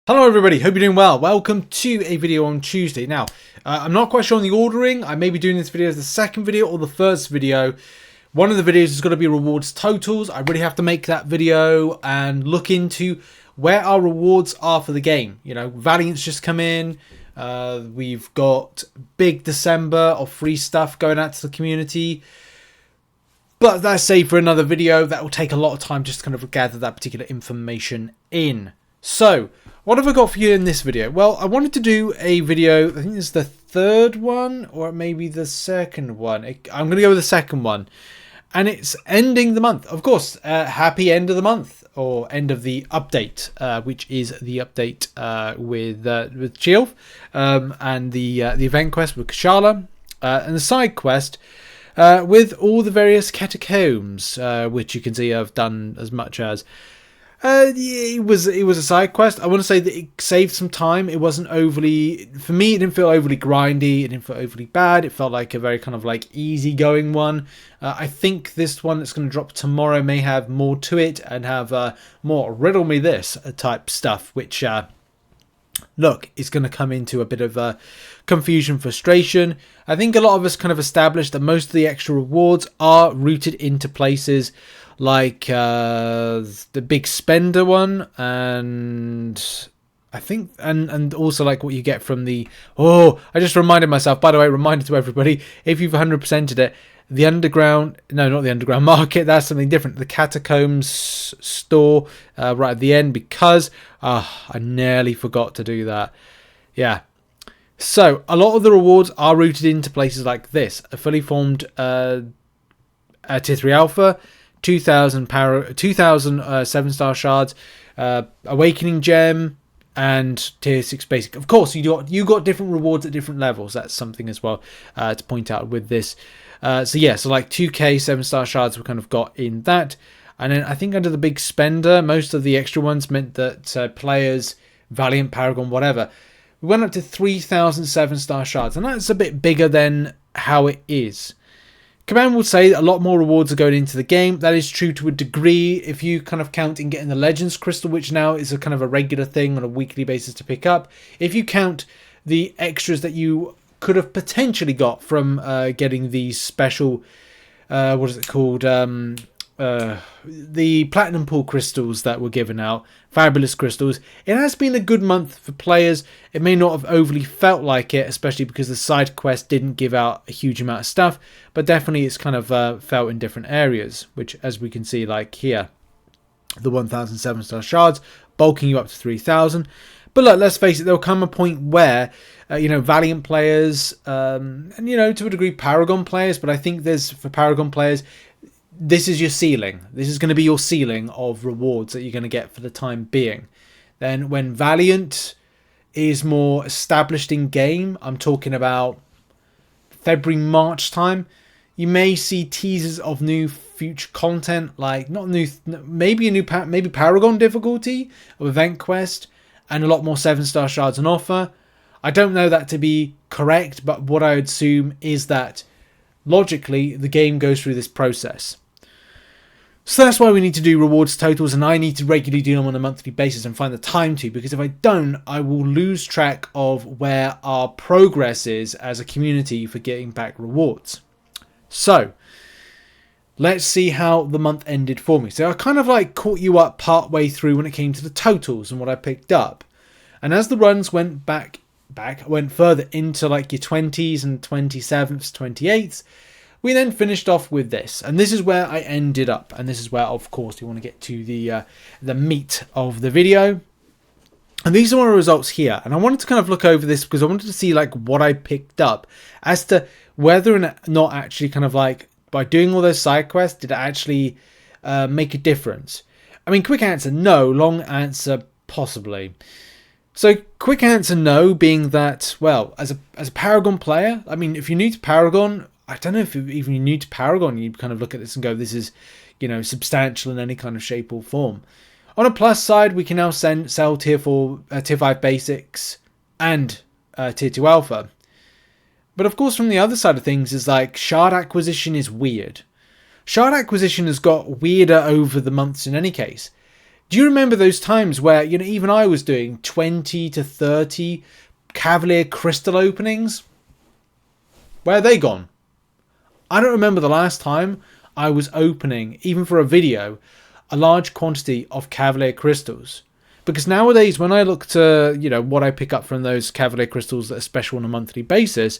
Hello everybody, hope you're doing well. Welcome to a video on Tuesday. Now, I'm not quite sure on the ordering. I may be doing this video as the second video or the first video. One of the videos is going to be rewards totals. I really have to make that video and look into where our rewards are for the game. You know, Valiant's just come in. We've got big December of free stuff going out to the community. But that's saved for another video. That will take a lot of time just to kind of gather that particular information in. So, what have I got for you in this video? Well, I wanted to do a video, I think it's the third one, or maybe the second one. I'm going to go with the second one. And it's ending the month. Of course, happy end of the month, or end of the update, which is the update with Chilv, and the event quest with Kashala, and the side quest with all the various Catacombs, which you can see I've done as much as. It was a side quest. I want to say that it saved some time. It wasn't overly, for me, it didn't feel overly grindy. It didn't feel overly bad. It felt like a very kind of like easygoing one. I think this one that's going to drop tomorrow may have more to it and have more riddle me this type stuff, which look, it's going to come into a bit of confusion, frustration. I think a lot of us kind of established that most of the extra rewards are rooted into places like the big spender one, and I think and also like what you get from the I just reminded myself, by the way, reminder to everybody, if you've 100%ed it, the underground, no, not the underground market, that's something different, the Catacombs store right at the end, because I nearly forgot to do that. Yeah, so a lot of the rewards are rooted into places like this: a fully formed tier 3 alpha, 2,000 7-star shards, awakening gem, and tier 6 basic. Of course, you got different rewards at different levels. That's something as well to point out with this. So like 2k 7-star shards we kind of got in that. And then I think under the big spender, most of the extra ones meant that players, Valiant, Paragon, whatever, we went up to 3,000 7-star shards. And that's a bit bigger than how it is. Command will say that a lot more rewards are going into the game. That is true to a degree if you kind of count in getting the Legends Crystal, which now is a kind of a regular thing on a weekly basis to pick up. If you count the extras that you could have potentially got from getting these special, what is it called? The Platinum Pool Crystals that were given out, Fabulous Crystals. It has been a good month for players. It may not have overly felt like it, especially because the side quest didn't give out a huge amount of stuff, but definitely it's kind of felt in different areas, which, as we can see, like here, the 1,000 7-star shards, bulking you up to 3,000. But look, let's face it, there'll come a point where, Valiant players, and, to a degree, Paragon players, but I think for Paragon players, this is your ceiling. This is going to be your ceiling of rewards that you're going to get for the time being. Then when Valiant is more established in game, I'm talking about February, March time, you may see teasers of new future content, like maybe Paragon difficulty of event quest, and a lot more 7-star shards on offer. I don't know that to be correct, but what I would assume is that logically the game goes through this process. So that's why we need to do rewards totals, and I need to regularly do them on a monthly basis and find the time to, because if I don't, I will lose track of where our progress is as a community for getting back rewards. So let's see how the month ended for me. So I kind of like caught you up part way through when it came to the totals and what I picked up. And as the runs went went further into like your 20s and 27th, 28th, we then finished off with this, and this is where I ended up, and this is where, of course, we want to get to the meat of the video. And these are my results here, and I wanted to kind of look over this because I wanted to see like what I picked up as to whether or not actually kind of like by doing all those side quests did it actually make a difference. I mean, quick answer no, long answer possibly. So quick answer no, being that, well, as a Paragon player, I mean, if you're new to Paragon, I don't know if even you're new to Paragon, you kind of look at this and go, this is, substantial in any kind of shape or form. On a plus side, we can now sell tier 5 basics and tier 2 alpha. But of course, from the other side of things is like shard acquisition is weird. Shard acquisition has got weirder over the months in any case. Do you remember those times where, you know, even I was doing 20 to 30 Cavalier Crystal openings? Where are they gone? I don't remember the last time I was opening, even for a video, a large quantity of Cavalier Crystals. Because nowadays, when I look to, you know, what I pick up from those Cavalier Crystals that are special on a monthly basis,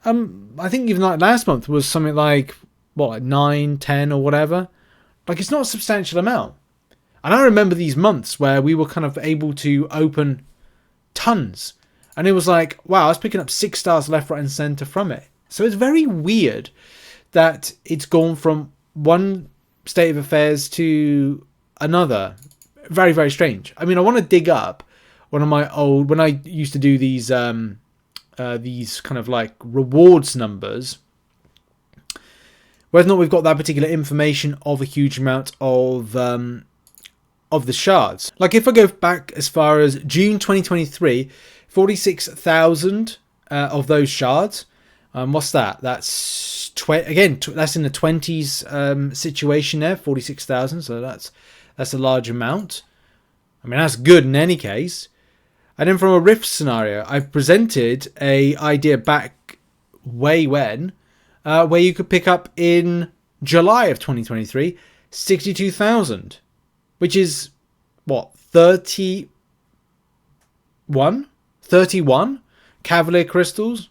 I think even like last month was something like, what, like 9, 10 or whatever. Like, it's not a substantial amount. And I remember these months where we were kind of able to open tons. And it was like, wow, I was picking up 6 stars left, right and centre from it. So it's very weird that it's gone from one state of affairs to another. Very, very strange. I mean, I want to dig up one of my old, when I used to do these kind of like rewards numbers, whether or not we've got that particular information of a huge amount of the shards. Like if I go back as far as June 2023, 46,000 of those shards. What's that? That's that's in the 20s situation there, 46,000. So that's a large amount. I mean, that's good in any case. And then from a rift scenario, I've presented a idea back way when, where you could pick up in July of 2023, 62,000. Which is, what, 31 Cavalier Crystals?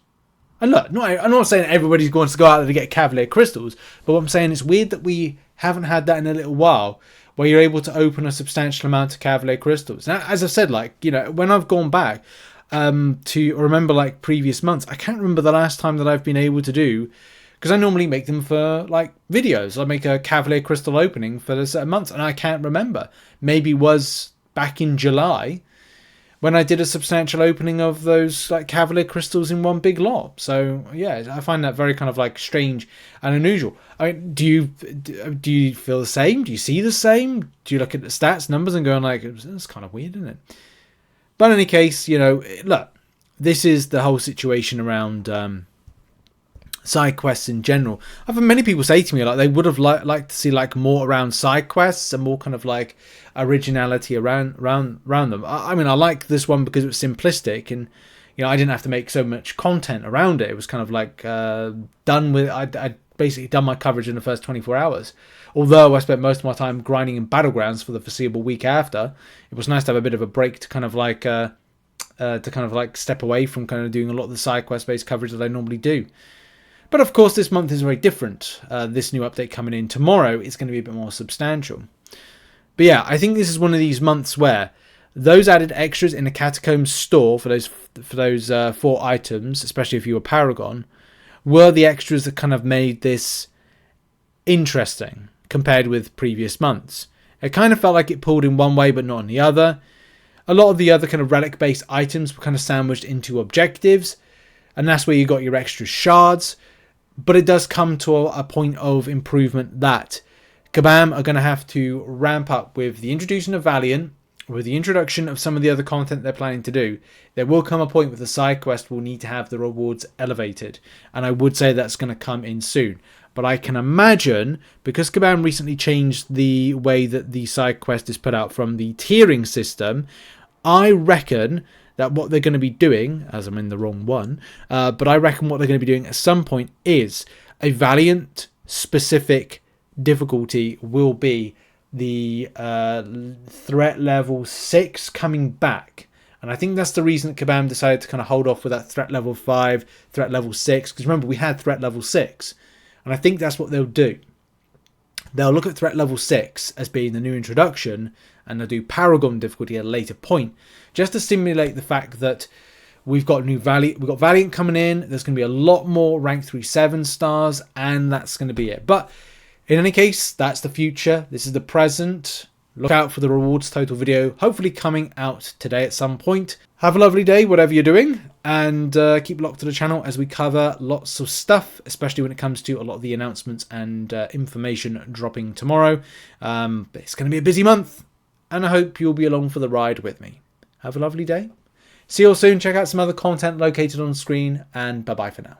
And look, I'm not saying everybody's going to go out there to get Cavalier Crystals, but what I'm saying is weird that we haven't had that in a little while, where you're able to open a substantial amount of Cavalier Crystals. Now, as I've said, like, you know, when I've gone back to remember, like, previous months, I can't remember the last time that I've been able to do, because I normally make them for, like, videos. I make a Cavalier Crystal opening for the certain months, and I can't remember. Maybe it was back in July when I did a substantial opening of those, like, Cavalier Crystals in one big lot. So, yeah, I find that very kind of, like, strange and unusual. I mean, do you feel the same? Do you see the same? Do you look at the stats, numbers, and go, like, it's kind of weird, isn't it? But in any case, you know, look, this is the whole situation around side quests in general. I've had many people say to me, like, they would have liked to see, like, more around side quests and more kind of, like, originality around them. I mean, I like this one because it was simplistic, and, you know, I didn't have to make so much content around it. It was kind of like done with. I'd basically done my coverage in the first 24 hours. Although I spent most of my time grinding in Battlegrounds for the foreseeable week after, it was nice to have a bit of a break to kind of like step away from kind of doing a lot of the side quest based coverage that I normally do. But of course, this month is very different. This new update coming in tomorrow is going to be a bit more substantial. But yeah, I think this is one of these months where those added extras in the Catacombs store for those 4 items, especially if you were Paragon, were the extras that kind of made this interesting compared with previous months. It kind of felt like it pulled in one way but not in the other. A lot of the other kind of relic-based items were kind of sandwiched into objectives, and that's where you got your extra shards. But it does come to a point of improvement that Kabam are going to have to ramp up with the introduction of Valiant, with the introduction of some of the other content they're planning to do. There will come a point where the side quest will need to have the rewards elevated, and I would say that's going to come in soon. But I can imagine, because Kabam recently changed the way that the side quest is put out from the tiering system, I reckon that what they're going to be doing, as I'm in the wrong one, but I reckon what they're going to be doing at some point is a Valiant specific difficulty will be the threat level 6 coming back. And I think that's the reason that Kabam decided to kind of hold off with that threat level 5, threat level 6. Because remember, we had threat level 6. And I think that's what they'll do. They'll look at threat level 6 as being the new introduction, and they'll do Paragon difficulty at a later point, just to stimulate the fact that we've got Valiant coming in. There's going to be a lot more rank 3 7 stars, and that's going to be it. But in any case, that's the future. This is the present. Look out for the rewards total video, hopefully coming out today at some point. Have a lovely day, whatever you're doing, and keep locked to the channel as we cover lots of stuff, especially when it comes to a lot of the announcements and information dropping tomorrow. It's going to be a busy month, and I hope you'll be along for the ride with me. Have a lovely day. See you all soon. Check out some other content located on screen, and bye-bye for now.